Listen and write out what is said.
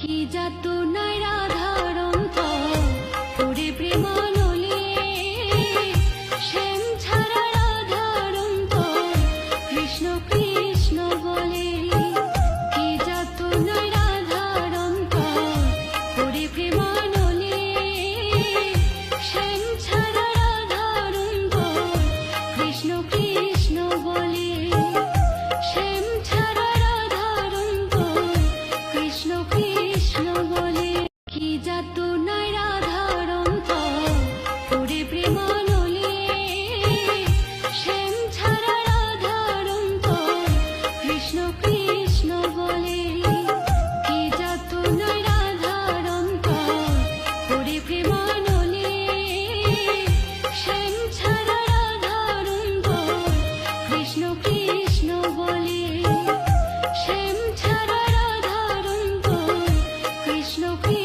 কি যাতনায় রাধার অন্তর পুরে প্রেমানলে, শ্যাম ছাড়া রাধার অন্তর কৃষ্ণ কৃষ্ণ বলে। কি যাতনায় রাধার অন্তর পুরে প্রেমানলে, শ্যাম ছাড়া রাধার অন্তর কৃষ্ণ কৃষ্ণ বলে। শ্যাম ছাড়া রাধার অন্তর কৃষ্ণ কৃষ্ণ বলে। কি যাতনায় রাধার অন্তর পুরে প্রেমানলে, শ্যাম ছাড়া রাধার অন্তর কৃষ্ণ কৃষ্ণ বলে। কি যাতনায় রাধার অন্তর পুরে প্রেমানলে, শ্যাম ছাড়া রাধার অন্তর কৃষ্ণ কৃষ্ণ বলে। শ্যাম ছাড়া রাধার অন্তর কৃষ্ণ কৃষ্ণ